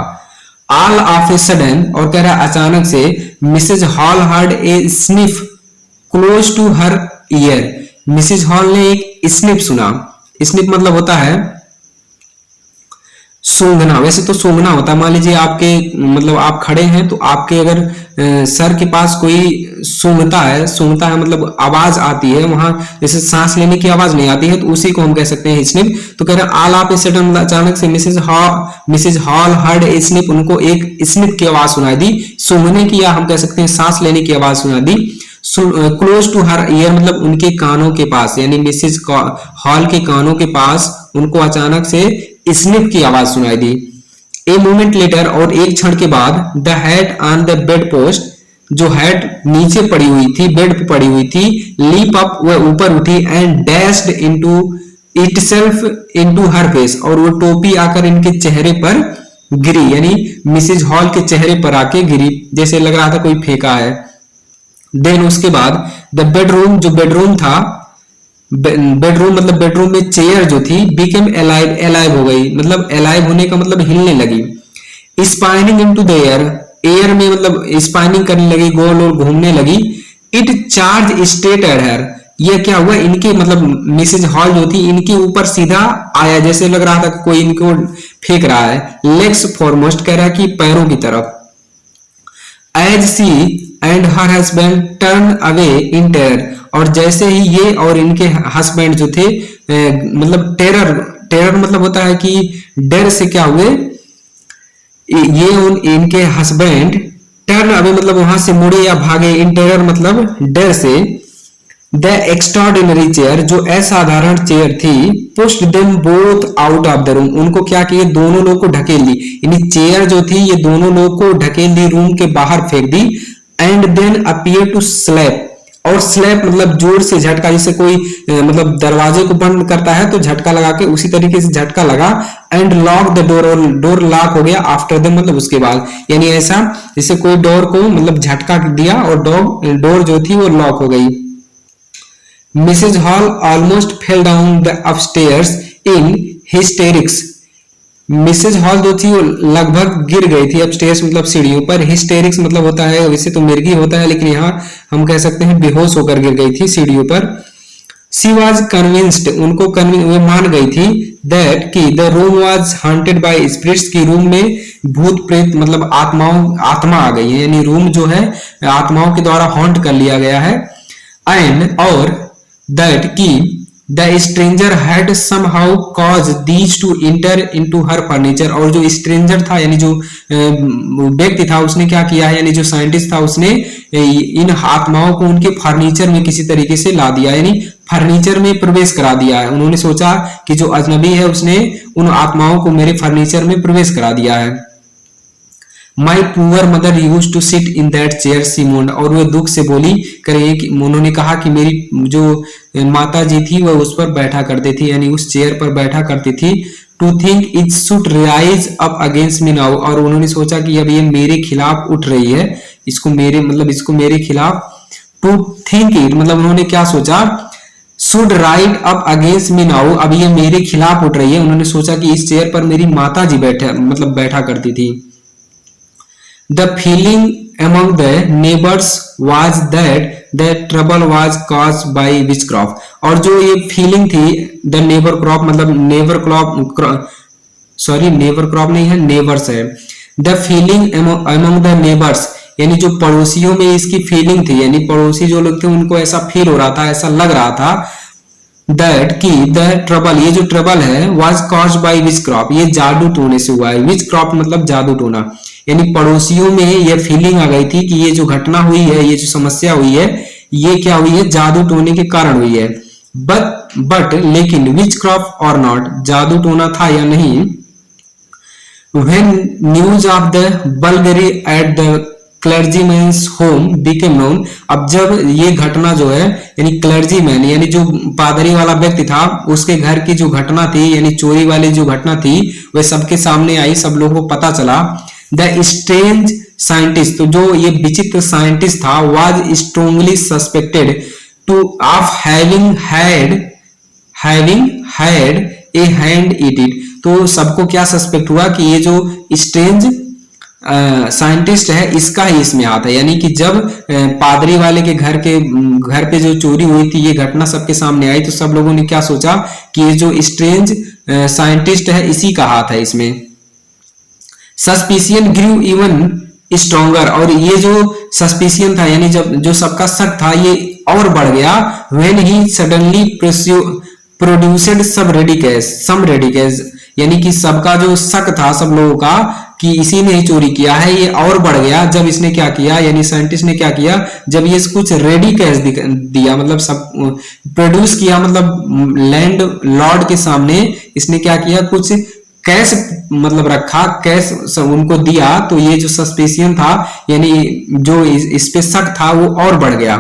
ऑल ऑफ ए सडन, और कह रहा अचानक से, Mrs Hall heard a sniff close to her ear, Mrs Hall ने एक स्निफ सुना। स्निफ मतलब होता है सूंघना, वैसे तो सूंघना होता है। मान लीजिए आपके मतलब आप खड़े हैं तो आपके अगर सर के पास कोई सूंघता है मतलब आवाज आती है वहां, जैसे सांस लेने की आवाज नहीं आती है, तो उसी को हम कह सकते हैं स्निफ। तो कह रहे हैं ऑल ऑफ ए सडन, मतलब अचानक से Mrs Hall heard a sniff, उनको एक स्निफ की आवाज सुनाई दी, सूंघने की, या हम कह सकते हैं सांस लेने की आवाज सुना दी। क्लोज टू हर ईयर मतलब उनके कानों के पास, यानी मिसेज हॉल के कानों के पास उनको अचानक से स्निफ की आवाज सुनाई दी। ए मोमेंट लेटर, और एक क्षण के बाद, the head on the bed post, जो हेड नीचे पड़ी हुई थी, बेड पे पड़ी हुई थी, लीप अप, वह ऊपर उठी, and dashed into itself into her face, और वो टोपी आकर इनके चेहरे पर गिरी, यानी मिसेज हॉल के चेहरे पर आके गिरी, जैसे लग रहा था कोई फेंका है। देन उसके बाद द बेडरूम, जो बेडरूम था, बेडरूम मतलब बेडरूम में चेयर जो थी, बिकेम एलाइव, एलाइव हो गई, मतलब एलाइव होने का मतलब हिलने लगी। Spinning into the air, air में मतलब स्पाइनिंग करने लगी, गोल और घूमने लगी। It charge straight at her, ये क्या हुआ, इनके मतलब मिसेज हॉल जो थी इनके ऊपर सीधा आया, जैसे लग रहा था कोई इनको फेंक रहा है। लेग्स फॉरमोस्ट, कह रहा है कि पैरों की तरफ। As she and her husband turn away in terror, और जैसे ही ये और इनके हस्बैंड जो थे मतलब टेरर मतलब होता है कि डर से क्या हुए, ये इनके हस्बैंड टर्न अवे मतलब वहां से मुड़े या भागे, इन टेरर मतलब डर से। द एक्स्ट्राऑर्डिनरी चेयर, जो असाधारण चेयर थी, pushed them both out of the room, उनको क्या किया, दोनों लोग को ढकेल दी, यानी चेयर जो थी ये दोनों लोग को ढकेल दी, रूम के बाहर फेंक दी। And then appear to slap, और स्लैप मतलब जोर से झटका, जैसे कोई मतलब दरवाजे को बंद करता है तो झटका लगा के उसी तरीके से झटका लगा। एंड लॉक द डोर, और डोर लॉक हो गया आफ्टर द मतलब उसके बाद, यानी ऐसा जैसे कोई डोर को मतलब झटका दिया और डोर जो थी वो लॉक हो गई। Mrs Hall almost fell down the upstairs in hysterics. Mrs Hall जो थी वो लगभग गिर गई थी अपस्टेयर्स मतलब सीढ़ियों पर। हिस्टेरिक्स मतलब होता है, वैसे तो मिर्गी होता है लेकिन यहाँ हम कह सकते हैं बेहोश होकर गिर गई थी सीढ़ियों पर। शी वॉज कन्विंस्ड, उनको वो मान गई थी दैट कि the room was haunted by spirits, की रूम में भूत प्रेत मतलब आत्मा आ गई है, यानी रूम जो है आत्माओं के द्वारा हॉन्ट कर लिया गया है। एंड और दैट की the stranger had somehow cause these two inter into her furniture, और जो स्ट्रेंजर था यानी जो व्यक्ति था उसने क्या किया है, यानी जो साइंटिस्ट था उसने इन आत्माओं को उनके फर्नीचर में किसी तरीके से ला दिया, यानी फर्नीचर में प्रवेश करा दिया है। उन्होंने सोचा कि जो अजनबी है उसने उन आत्माओं को मेरे फर्नीचर में प्रवेश करा दिया है। My poor mother use to sit in that chair she moaned, और वो दुख से बोली करे कि उन्होंने कहा कि मेरी जो माता जी थी वह उस पर बैठा करती थी, यानी उस चेयर पर बैठा करती थी। To think it should rise up against me now, और उन्होंने सोचा कि अब ये मेरे खिलाफ उठ रही है, इसको मेरे खिलाफ। टू थिंक इट मतलब उन्होंने क्या सोचा, should ride up against me now, अब ये मेरे खिलाफ उठ रही है। उन्होंने सोचा कि इस चेयर पर मेरी माता जी बैठा करती थी। The feeling among the neighbors was that the trouble was caused by witchcraft, और जो ये फीलिंग थी द नेबर क्रॉप मतलब नेबर क्रॉप नहीं है, नेबर्स है। The feeling among the neighbors यानी जो पड़ोसियों में इसकी फीलिंग थी, यानी पड़ोसी जो लोग थे उनको ऐसा फील हो रहा था, ऐसा लग रहा था दैट की द ट्रबल, ये जो ट्रबल है was caused by which crop, ये जादू टोने से हुआ है। विच क्रॉप मतलब जादू टोना, यानी पड़ोसियों में ये फीलिंग आ गई थी कि ये जो घटना हुई है, ये जो समस्या हुई है, ये क्या हुई है, जादू टोने के कारण हुई है। बट लेकिन विच क्रॉप और नॉट, जादू टोना था या नहीं। When news of the burglary at the clergyman's home became known, अब जब ये घटना जो है यानी क्लर्जीमैन यानी जो पादरी वाला व्यक्ति था उसके घर की जो घटना थी यानी चोरी वाली जो घटना थी वह सबके सामने आई, सब लोगों को पता चला। द स्ट्रेंज साइंटिस्ट, तो जो ये विचित्र साइंटिस्ट था, was strongly suspected two of having had a hand in it, तो सबको क्या सस्पेक्ट हुआ कि ये जो स्ट्रेंज साइंटिस्ट है इसका ही इसमें हाथ है। यानी कि जब पादरी वाले के घर पे जो चोरी हुई थी ये घटना सबके सामने आई तो सब लोगों ने क्या सोचा कि ये जो स्ट्रेंज साइंटिस्ट है इसी का हाथ है इसमें। सस्पिशियन ग्रू इवन स्ट्रॉन्गर, और ये जो सस्पिशियन था यानी जब जो सबका शक था ये और बढ़ गया। व्हेन ही सडनली प्रोड्यूस्ड सम रेडिकेस, यानी कि सबका जो शक था सब लोगों का कि इसी ने ही चोरी किया है ये और बढ़ गया जब इसने क्या किया, यानी साइंटिस्ट ने क्या किया, जब ये कुछ रेडी कैश दिया मतलब सब प्रोड्यूस किया, मतलब लैंड लॉर्ड के सामने इसने क्या किया, कुछ कैश मतलब रखा, कैश उनको दिया, तो ये जो सस्पेशियन था यानी जो इस पे शक था वो और बढ़ गया।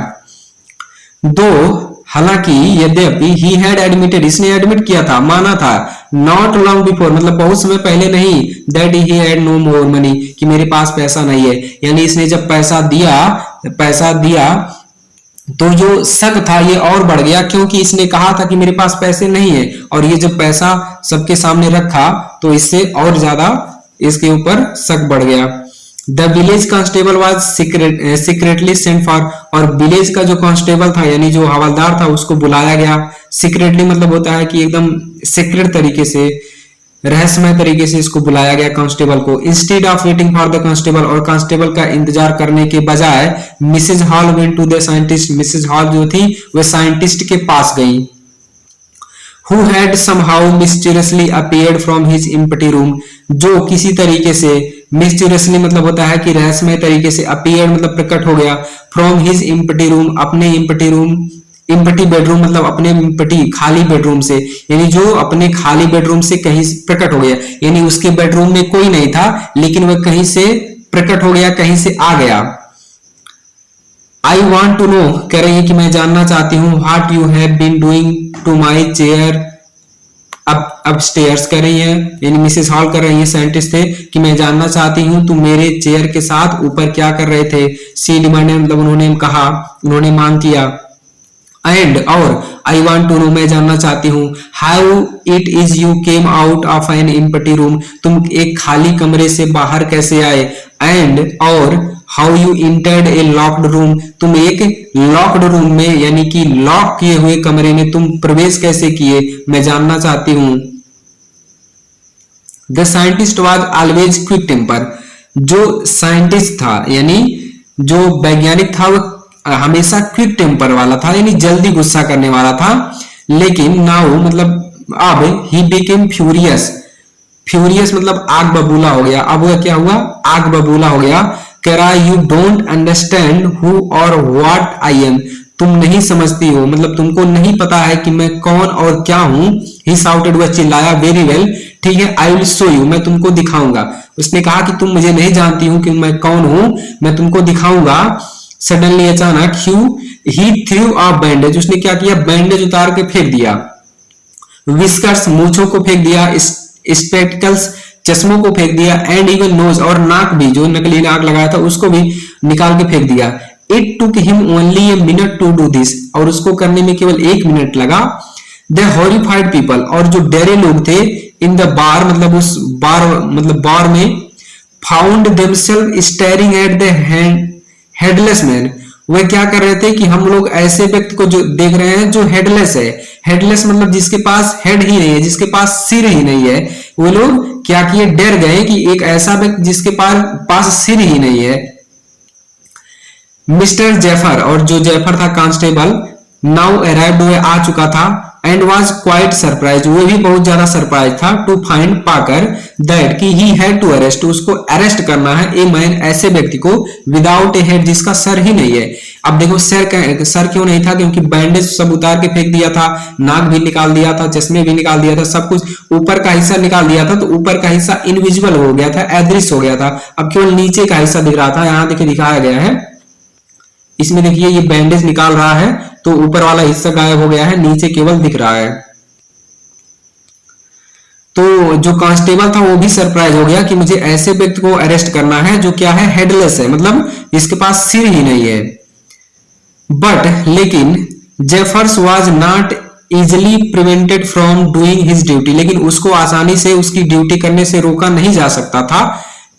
दो हालांकि यद्यपि ही हैड एडमिटेड, इसने एडमिट किया था, माना था, नॉट लॉन्ग बिफोर मतलब बहुत समय पहले नहीं, that he had no more money, कि मेरे पास पैसा नहीं है। यानी इसने जब पैसा दिया तो जो शक था ये और बढ़ गया क्योंकि इसने कहा था कि मेरे पास पैसे नहीं है, और ये जब पैसा सबके सामने रखा तो इससे और ज्यादा इसके ऊपर शक बढ़ गया। The village constable was secretly sent for, और विलेज का जो कांस्टेबल था यानी जो हवलदार था उसको बुलाया गया। सीक्रेटली मतलब होता है कि एकदम सीक्रेट तरीके से, रहस्यमय तरीके से इसको बुलाया गया कांस्टेबल को। Instead of waiting for the constable, और कांस्टेबल का इंतजार करने के बजाय Mrs Hall went to the scientist, Mrs Hall जो थी वह साइंटिस्ट के पास गई। Who had somehow mysteriously appeared from his empty room, जो किसी तरीके से मिस्टीरियसली मतलब होता है कि रहस्यमय तरीके से, अपीयर्ड मतलब प्रकट हो गया, फ्रॉम हिज एम्प्टी रूम अपने एम्प्टी बेडरूम मतलब अपने खाली बेडरूम से, यानी जो अपने खाली बेडरूम से कहीं प्रकट हो गया, यानी उसके बेडरूम में कोई नहीं था लेकिन वह कहीं से प्रकट हो गया, कहीं से आ गया। आई वॉन्ट टू नो कह रही है कि मैं जानना चाहती हूँ what you have been doing to my chair upstairs कर रही है, यानी मिसेस हॉल कर रही है साइंटिस्ट से कि मैं जानना चाहती हूँ तुम मेरे चेयर के साथ ऊपर क्या कर रहे थे। सी डिमांड मतलब उन्होंने कहा, उन्होंने मांग किया। एंड और आई वॉन्ट टू नो मैं जानना चाहती हूँ how it is you came out of an empty room तुम एक खाली कमरे से बाहर कैसे आए। एंड और how you entered A locked room तुम एक लॉक्ड रूम में यानी कि लॉक किए हुए कमरे में तुम प्रवेश कैसे किए, मैं जानना चाहती हूँ। The scientist was always quick temper जो साइंटिस्ट था यानी जो वैज्ञानिक था वो हमेशा क्विक टेम्पर वाला था यानी जल्दी गुस्सा करने वाला था। लेकिन नाउ मतलब अब ही बिकेम फ्यूरियस, फ्यूरियस मतलब आग बबूला हो गया। अब वह क्या हुआ, आग बबूला हो गया। कह रहा यू डोंट अंडरस्टैंड हु और व्हाट आई एम तुम नहीं समझती हो मतलब तुमको नहीं पता है कि मैं कौन और क्या हूं। ही साउटेड वह चिल्लाया। वेरी वेल ठीक है, आई विल शो यू मैं तुमको दिखाऊंगा। उसने कहा कि तुम मुझे नहीं जानती हो कि मैं कौन हूं, मैं तुमको दिखाऊंगा। सडनली अचानक ही थ्रू अ बैंडेज उसने क्या किया, बैंडेज उतार के फेंक दिया। विस्कर्स मूछों को फेंक दिया, स्पेक्टिकल्स चश्मों को फेंक दिया, एंड इवन नोज और नाक भी जो नकली नाक लगाया था उसको भी निकाल के फेंक दिया। It took him only a minute to do this और उसको करने में केवल 1 मिनट लगा। द हॉरिफाइड पीपल और जो डरे लोग थे इन द बार मतलब उस बार में found themselves staring at the headless man वह क्या कर रहे थे कि हम लोग ऐसे व्यक्ति को जो देख रहे हैं जो हेडलेस है। हेडलेस मतलब जिसके पास हेड ही नहीं है, जिसके पास सिर ही नहीं है। वो लोग क्या किए, डर गए कि एक ऐसा व्यक्ति जिसके पास सिर ही नहीं है। मिस्टर जेफर और जो जेफर था कांस्टेबल नाउ अराइव्ड वह आ चुका था। एंड वाज क्वाइट सरप्राइज वो भी बहुत ज्यादा सरप्राइज था टू फाइंड पाकर दैट कि ही हैड टू अरेस्ट उसको अरेस्ट करना है ए मैन ऐसे व्यक्ति को विदाउट ए हेड जिसका सर ही नहीं है। अब देखो सर क्यों नहीं था, क्योंकि बैंडेज सब उतार के फेंक दिया था, नाक भी निकाल दिया था, चश्मे भी निकाल दिया था, सब कुछ ऊपर का हिस्सा निकाल दिया था। तो ऊपर का हिस्सा इनविजिबल हो गया था, अदृश्य हो गया था। अब केवल नीचे का हिस्सा दिख रहा था। यहाँ देखिए दिखाया गया है, इसमें देखिए ये बैंडेज निकाल रहा है तो ऊपर वाला हिस्सा गायब हो गया है, नीचे केवल दिख रहा है। तो जो कांस्टेबल था वो भी सरप्राइज हो गया कि मुझे ऐसे व्यक्ति को अरेस्ट करना है जो क्या है, हेडलेस है मतलब जिसके पास सिर ही नहीं है। बट लेकिन Jeffers was not easily prevented from doing his duty लेकिन उसको आसानी से उसकी ड्यूटी करने से रोका नहीं जा सकता था।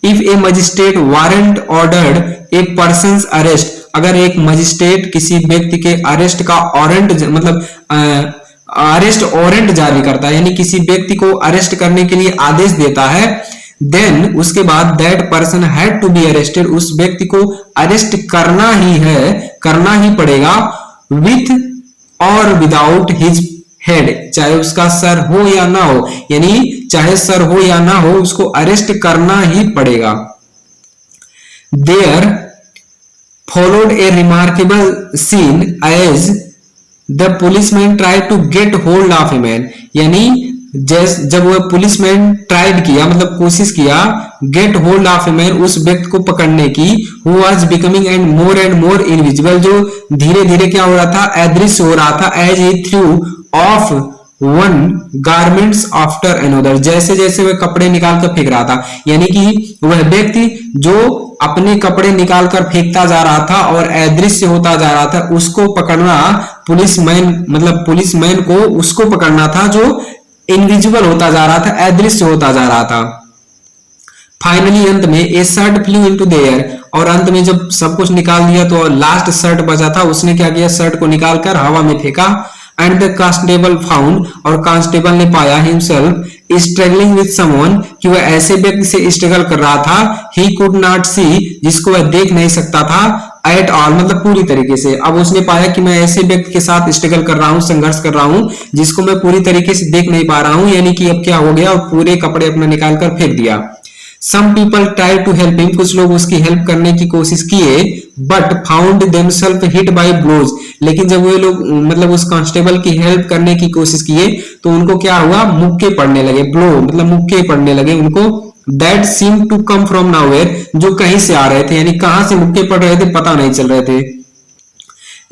If A magistrate warrant ordered a person arrest अगर एक मजिस्ट्रेट किसी व्यक्ति के अरेस्ट का वारंट मतलब अरेस्ट वारंट जारी करता है यानी किसी व्यक्ति को अरेस्ट करने के लिए आदेश देता है, देन उसके बाद that person had to be arrested उस व्यक्ति को अरेस्ट करना ही है, करना ही पड़ेगा विथ और विदाउट हिज हेड चाहे उसका सर हो या ना हो, यानी चाहे सर हो या ना हो उसको अरेस्ट करना ही पड़ेगा। There followed a remarkable scene as the policeman tried to get hold of a man यानी जब वह पुलिसमैन ट्राइड किया मतलब कोशिश किया get hold of a man उस व्यक्ति को पकड़ने की who was becoming and more invisible जो धीरे धीरे क्या हो रहा था, अदृश्य हो रहा था। As he threw off one garments after another जैसे जैसे वह कपड़े निकाल कर फेंक रहा था, यानी कि वह व्यक्ति जो अपने कपड़े निकालकर फेंकता जा रहा था और अदृश्य होता जा रहा था उसको पकड़ना पुलिसमैन मतलब पुलिसमैन को उसको पकड़ना था जो इनविजिबल होता जा रहा था, अदृश्य होता जा रहा था। फाइनली अंत में ए shirt flu into the air और अंत में जब सब कुछ निकाल दिया तो लास्ट शर्ट बचा था, उसने क्या किया शर्ट को निकालकर हवा में फेंका। एंड द कांस्टेबल फाउंड और कांस्टेबल ने पाया हिमसेल्फ स्ट्रगलिंग विद समवन कि वह ऐसे व्यक्ति से स्ट्रगल कर रहा था ही कुड नॉट सी जिसको वह देख नहीं सकता था एट ऑल मतलब पूरी तरीके से। अब उसने पाया कि मैं ऐसे व्यक्ति के साथ स्ट्रगल कर रहा हूं, संघर्ष कर रहा हूं जिसको मैं पूरी तरीके से देख नहीं पा रहा हूं, यानी कि अब क्या हो गया और पूरे कपड़े अपना निकाल कर फेंक दिया। Some people try to help him कुछ लोग उसकी हेल्प करने की कोशिश किए but found themselves hit by blows लेकिन जब वे लोग मतलब उस कांस्टेबल की हेल्प करने की कोशिश किए तो उनको क्या हुआ, मुक्के पड़ने लगे, ब्लो मतलब मुक्के पड़ने लगे उनको। That seem to come from nowhere जो कहीं से आ रहे थे, यानी कहां से मुक्के पड़ रहे थे पता नहीं चल रहे थे।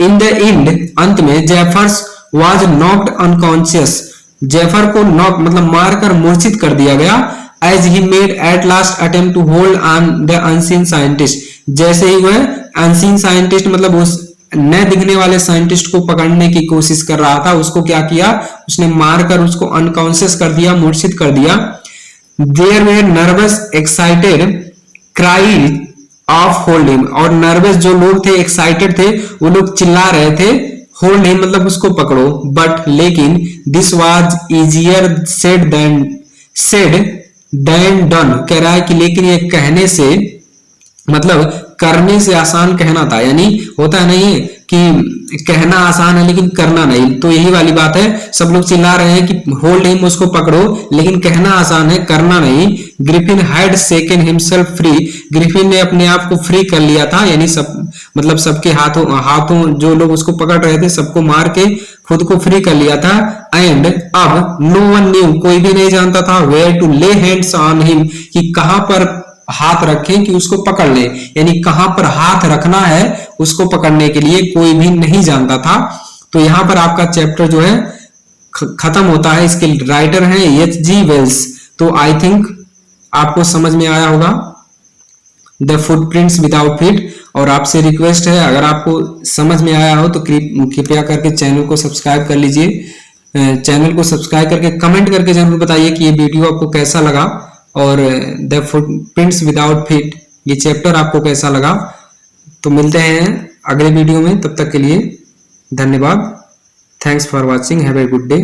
इन द एंड, अंत में, Jeffers was knocked unconscious, Jeffer को नॉक मतलब मारकर मूर्छित कर दिया गया, as he made at last attempt to hold on the unseen scientist, जैसे ही वह अनसीन साइंटिस्ट मतलब उस न दिखने वाले साइंटिस्ट को पकड़ने की कोशिश कर रहा था, उसको क्या किया, उसने मारकर उसको अनकॉन्शियस कर दिया, मूर्छित कर दिया। There were nervous excited cry off hold him, और नर्वस जो लोग थे, एक्साइटेड थे, वो लोग चिल्ला रहे थे होल्ड हिम मतलब उसको पकड़ो, बट लेकिन this was easier said than done, कह रहा है कि लेकिन ये कहने से मतलब करने से आसान कहना था, यानी होता नहीं कि कहना आसान है लेकिन करना नहीं, तो यही वाली बात है। सब लोग चिल्ला रहे हैं कि होल्ड हिम उसको पकड़ो, लेकिन कहना आसान है करना नहीं। Griffin had सेकन himself free, Griffin ने अपने आप को फ्री कर लिया था, यानी सब मतलब सबके हाथों जो लोग उसको पकड़ रहे थे सबको मार के खुद को फ्री कर लिया था। एंड अब नो वन न्यू, कोई भी नहीं जानता था, वेयर टू ले हैंड्स ऑन हिम, कि कहां पर हाथ रखें कि उसको पकड़ ले, यानी कहां पर हाथ रखना है उसको पकड़ने के लिए कोई भी नहीं जानता था। तो यहां पर आपका चैप्टर जो है खत्म होता है। इसके राइटर हैं H.G. वेल्स। तो आई थिंक आपको समझ में आया होगा द फुटप्रिंट्स विदाउट फीट। और आपसे रिक्वेस्ट है, अगर आपको समझ में आया हो तो कृपया करके चैनल को सब्सक्राइब कर लीजिए। चैनल को सब्सक्राइब करके कमेंट करके जरूर बताइए कि ये वीडियो आपको कैसा लगा, और द फुटप्रिंट्स विदाउट फीट ये चैप्टर आपको कैसा लगा। तो मिलते हैं अगले वीडियो में, तब तक के लिए धन्यवाद। Thanks for watching, have a good day.